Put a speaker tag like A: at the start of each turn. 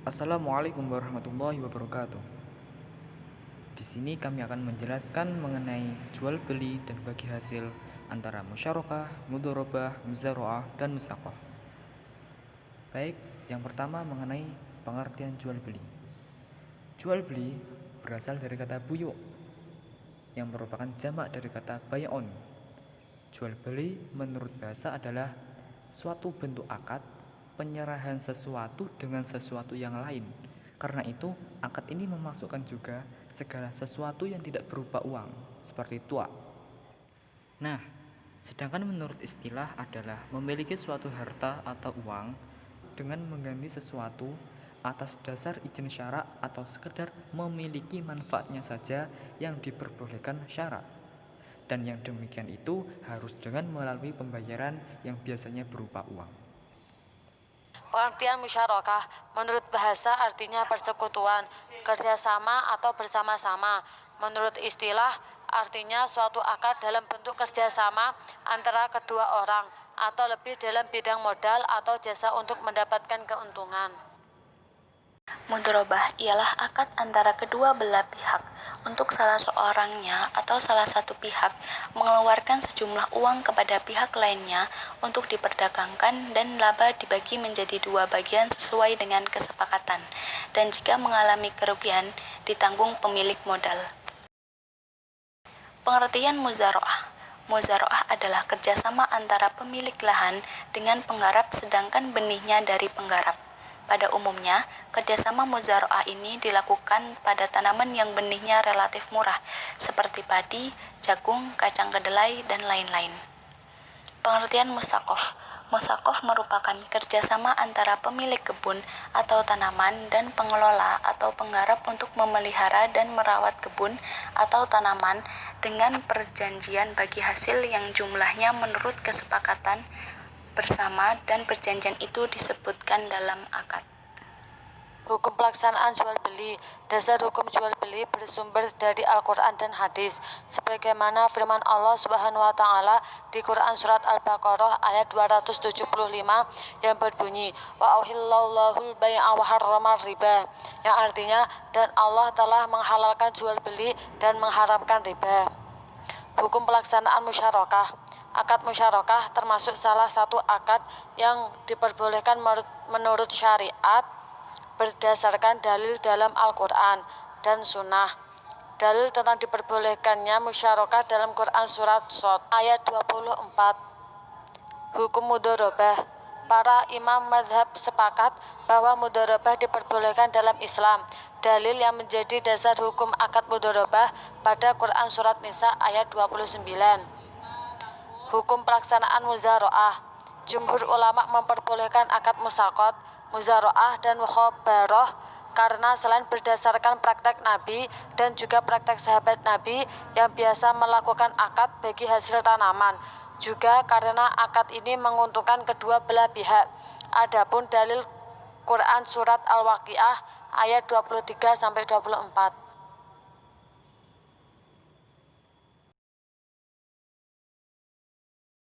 A: Assalamualaikum warahmatullahi wabarakatuh. Di sini kami akan menjelaskan mengenai jual beli dan bagi hasil antara musyarakah, mudharabah, muzara'ah, dan musaqah. Baik, yang pertama mengenai pengertian jual beli. Jual beli berasal dari kata buyu' yang merupakan jamak dari kata bay'un. Jual beli menurut bahasa adalah suatu bentuk akad penyerahan sesuatu dengan sesuatu yang lain. Karena itu, akad ini memasukkan juga segala sesuatu yang tidak berupa uang, seperti tuak. Nah, sedangkan menurut istilah adalah memiliki suatu harta atau uang dengan mengganti sesuatu atas dasar izin syarak atau sekedar memiliki manfaatnya saja yang diperbolehkan syarak. Dan yang demikian itu harus dengan melalui pembayaran yang biasanya berupa uang.
B: Pengertian musyarakah menurut bahasa artinya persekutuan, kerjasama atau bersama-sama. Menurut istilah artinya suatu akad dalam bentuk kerjasama antara kedua orang atau lebih dalam bidang modal atau jasa untuk mendapatkan keuntungan. Mudharabah ialah akad antara kedua belah pihak untuk salah seorangnya atau salah satu pihak mengeluarkan sejumlah uang kepada pihak lainnya untuk diperdagangkan dan laba dibagi menjadi dua bagian sesuai dengan kesepakatan, dan jika mengalami kerugian ditanggung pemilik modal. Pengertian muzara'ah. Muzara'ah adalah kerjasama antara pemilik lahan dengan penggarap sedangkan benihnya dari penggarap. Pada umumnya, kerjasama muzara'ah ini dilakukan pada tanaman yang benihnya relatif murah, seperti padi, jagung, kacang kedelai, dan lain-lain. Pengertian musaqah. Musaqah merupakan kerjasama antara pemilik kebun atau tanaman dan pengelola atau penggarap untuk memelihara dan merawat kebun atau tanaman dengan perjanjian bagi hasil yang jumlahnya menurut kesepakatan bersama, dan perjanjian itu disebutkan dalam akad. Hukum pelaksanaan jual beli. Dasar hukum jual beli bersumber dari Al-Quran dan hadis, sebagaimana firman Allah Subhanahu wa Ta'ala di Quran Surat Al-Baqarah ayat 275 yang berbunyi, wa auhillallahu bai'a wa harramar riba, yang artinya, dan Allah telah menghalalkan jual beli dan mengharamkan riba. Hukum pelaksanaan musyarakah. Akad musyarakah termasuk salah satu akad yang diperbolehkan menurut syariat berdasarkan dalil dalam Al-Quran dan Sunnah. Dalil tentang diperbolehkannya musyarakah dalam Quran Surat Shad ayat 24. Hukum mudharabah. Para imam mazhab sepakat bahwa mudharabah diperbolehkan dalam Islam. Dalil yang menjadi dasar hukum akad mudharabah pada Quran Surat Nisa ayat 29. Hukum pelaksanaan muzara'ah. Jumhur ulama memperbolehkan akad musaqat, muzara'ah, dan mukhabarah karena selain berdasarkan praktek Nabi dan juga praktek sahabat Nabi yang biasa melakukan akad bagi hasil tanaman, juga karena akad ini menguntungkan kedua belah pihak. Adapun dalil Quran Surat Al-Waqiah ayat 23-24.